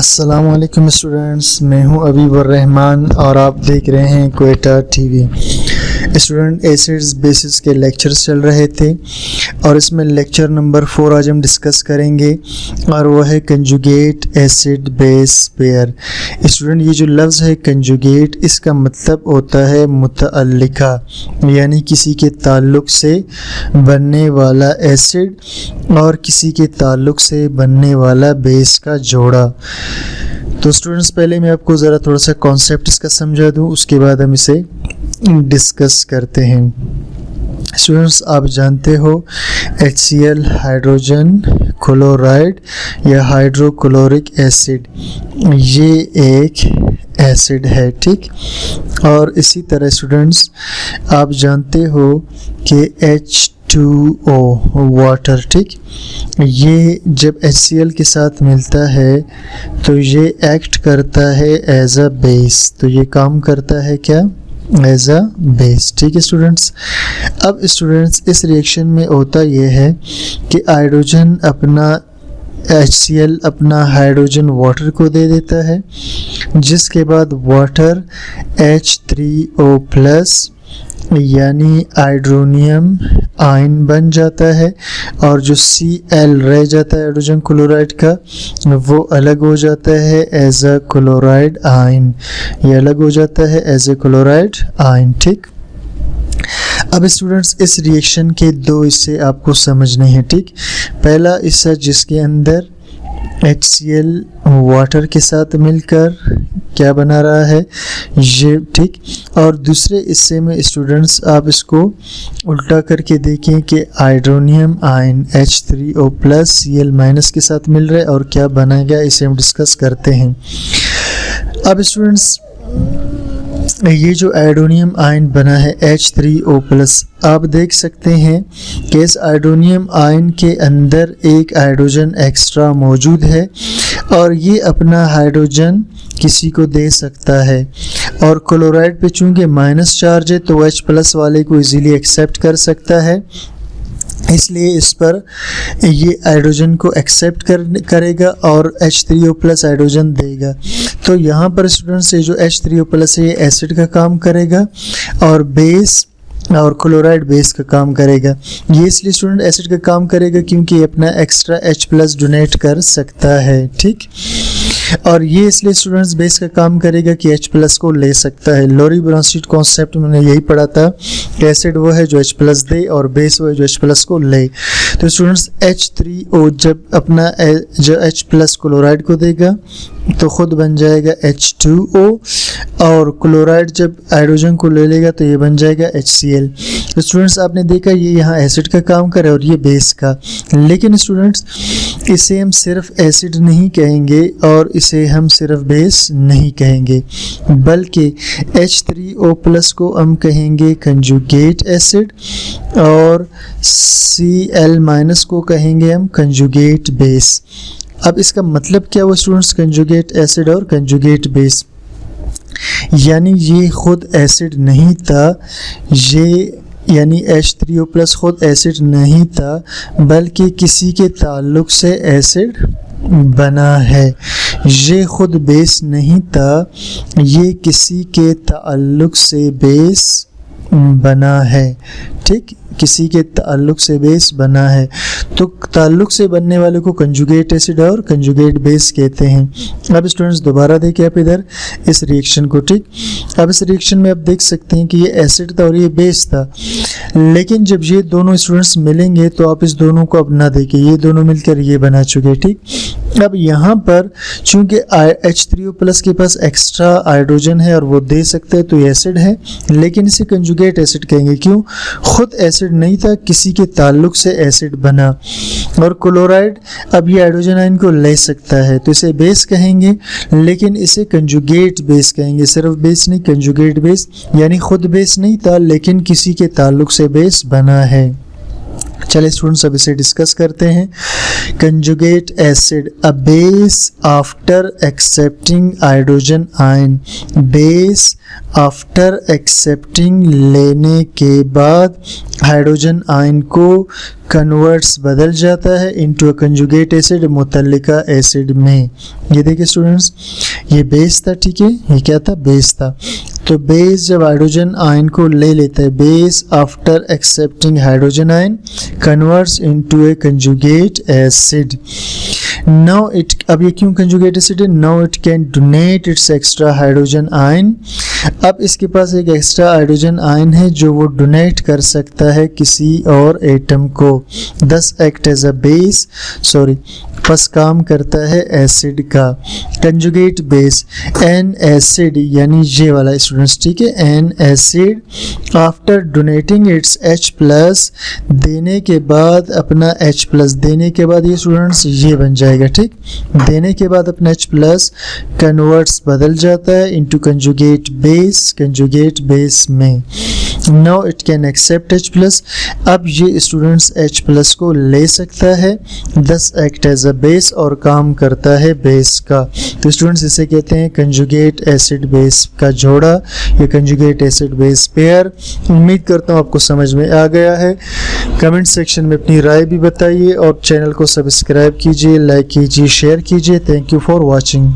अस्सलाम वालेकुम स्टूडेंट्स, मैं हूं अबीबुर रहमान और आप देख रहे हैं Quetta TV. Student acids bases के लेक्चर्स चल रहे थे और इसमें लेक्चर नंबर 4 आज हम डिस्कस करेंगे और वो है conjugate acid base pair. Student ये जो लफ्ज़ है कंजुगेट, इसका मतलब होता है मुतअल्लिका, यानी किसी के ताल्लुक़ से बनने वाला एसिड और किसी के ताल्लुक़ से बनने वाला बेस का जोड़ा। तो स्टूडेंट्स पहले मैं आपको ज़रा थोड़ा सा कॉन्सेप्ट इसका समझा दूं, उसके बाद हम इसे डिस्कस करते हैं। स्टूडेंट्स आप जानते हो HCl हाइड्रोजन क्लोराइड या हाइड्रोक्लोरिक एसिड ये एक एसिड है, ठीक। और इसी तरह स्टूडेंट्स आप जानते हो कि H2O वाटर, ठीक, ये जब HCl के साथ मिलता है तो ये एक्ट करता है एज अ बेस, तो ये काम करता है क्या, एज अ बेस, ठीक है स्टूडेंट्स। अब स्टूडेंट्स इस रिएक्शन में होता ये है कि हाइड्रोजन अपना HCl अपना हाइड्रोजन वाटर को दे देता है, जिसके बाद वाटर H3O प्लस यानी हाइड्रोनियम आयन बन जाता है और जो Cl रह जाता है हाइड्रोजन क्लोराइड का वो अलग हो जाता है एज अ क्लोराइड आयन, ये अलग हो जाता है एज ए क्लोराइड आयन, ठीक। अब स्टूडेंट्स इस रिएक्शन के दो हिस्से आपको समझने हैं, ठीक। पहला हिस्सा जिसके अंदर HCl वाटर के साथ मिलकर क्या बना रहा है ये, ठीक। और दूसरे हिस्से में स्टूडेंट्स आप इसको उल्टा करके देखें कि hydronium ion H3O plus Cl minus के साथ मिल रहा है और क्या बनाएगा इसे हम डिस्कस करते हैं। अब स्टूडेंट्स ये जो हाइड्रोनियम आयन बना है H3O प्लस, आप देख सकते हैं कि इस हाइड्रोनियम आयन के अंदर एक हाइड्रोजन एक्स्ट्रा मौजूद है और ये अपना हाइड्रोजन किसी को दे सकता है और क्लोराइड पे चूँकि माइनस चार्ज है तो H प्लस वाले को इजीली एक्सेप्ट कर सकता है, इसलिए इस पर ये हाइड्रोजन को एक्सेप्ट करेगा और H3O प्लस हाइड्रोजन देगा। तो यहाँ पर स्टूडेंट्स ये जो H3O प्लस है ये एसिड का काम करेगा और बेस और क्लोराइड बेस का काम करेगा। ये इसलिए स्टूडेंट एसिड का काम करेगा क्योंकि ये अपना एक्स्ट्रा H प्लस डोनेट कर सकता है, ठीक। और ये इसलिए स्टूडेंट्स बेस का काम करेगा कि H प्लस को ले सकता है। लोरी ब्राउनस्टीट कॉन्सेप्ट में यही पढ़ा था कि एसिड वो है जो H प्लस दे और बेस वो है जो H प्लस को ले। तो स्टूडेंट्स H3O जब अपना जो H प्लस क्लोराइड को देगा तो खुद बन जाएगा H2O और क्लोराइड जब हाइड्रोजन को ले लेगा तो ये बन जाएगा HCl। तो स्टूडेंट्स आपने देखा ये यहाँ एसिड का काम करे और ये बेस का, लेकिन स्टूडेंट्स इसे हम सिर्फ एसिड नहीं कहेंगे और इसे हम सिर्फ बेस नहीं कहेंगे, बल्कि H3O प्लस को हम कहेंगे कंजुगेट एसिड और Cl माइनस को कहेंगे हम कंजुगेट बेस। अब इसका मतलब क्या हुआ स्टूडेंट्स, कंजुगेट एसिड और कंजुगेट बेस, यानी ये खुद एसिड नहीं था, ये यानी H3O प्लस खुद एसिड नहीं था बल्कि किसी के ताल्लुक़ से एसिड बना है। ये खुद बेस नहीं था, ये किसी के ताल्लुक़ से बेस बना है, ठीक, किसी के ताल्लुक़ से बेस बना है। तो ताल्लुक़ से बनने वाले को कंजुगेट एसिड और कंजुगेट बेस कहते हैं। अब स्टूडेंट्स दोबारा देखिए आप इधर इस रिएक्शन को, ठीक। अब इस रिएक्शन में आप देख सकते हैं कि ये एसिड था और ये बेस था, लेकिन जब ये दोनों स्टूडेंट्स मिलेंगे तो आप इस दोनों को अब ना देखिए, ये दोनों मिलकर ये बना चुके, ठीक। अब यहाँ पर चूँकि H3O प्लस के पास एक्स्ट्रा हाइड्रोजन है और वो दे सकते हैं तो ये एसिड है, लेकिन इसे कंजुगेट एसिड कहेंगे। क्यों, खुद एसिड नहीं था, किसी के ताल्लुक़ से एसिड बना। और क्लोराइड अब ये हाइड्रोजन आयन को ले सकता है तो इसे बेस कहेंगे, लेकिन इसे कंजुगेट बेस कहेंगे, सिर्फ बेस नहीं कंजुगेट बेस, यानी खुद बेस नहीं था लेकिन किसी के ताल्लुक़ से बेस बना है। चलिए स्टूडेंट्स अब इसे डिस्कस करते हैं। Conjugate acid, a base after accepting hydrogen ion, base after accepting लेने के बाद हाइड्रोजन आयन को कन्वर्ट्स बदल जाता है इनटू अ कंजुगेट एसिड मुतल्लिका एसिड में। ये देखिए स्टूडेंट्स, ये बेस था, ठीक है, ये क्या था, बेस था। तो बेस जब हाइड्रोजन आयन को ले लेता है, base after accepting hydrogen ion converts into A conjugate acid. Now it, अब ये क्यों कंजुगेट एसिड है, now it can donate it's extra hydrogen ion. अब इसके पास एक एक्स्ट्रा हाइड्रोजन आयन है जो वो डोनेट कर सकता है किसी और एटम को, thus act as a base, sorry बस काम करता है एसिड का। कंजुगेट बेस, एन एसिड यानी ये वाला स्टूडेंट्स, ठीक है, N acid after donating it's H plus, देने के बाद अपना H प्लस देने के बाद ये स्टूडेंट्स ये बन जाएगा, ठीक, देने के बाद अपना H प्लस कन्वर्ट्स बदल जाता है into conjugate base, conjugate base में। Now it can accept H plus, अब ये स्टूडेंट्स H प्लस को ले सकता है, दस एक्ट एज अ बेस और काम करता है बेस का। तो स्टूडेंट्स इसे कहते हैं कंजुगेट एसिड बेस का जोड़ा या कंजुगेट एसिड बेस पेयर। उम्मीद करता हूँ आपको समझ में आ गया है। कमेंट सेक्शन में अपनी राय भी बताइए और चैनल को सब्सक्राइब कीजिए, लाइक कीजिए, शेयर कीजिए। Thank you for watching.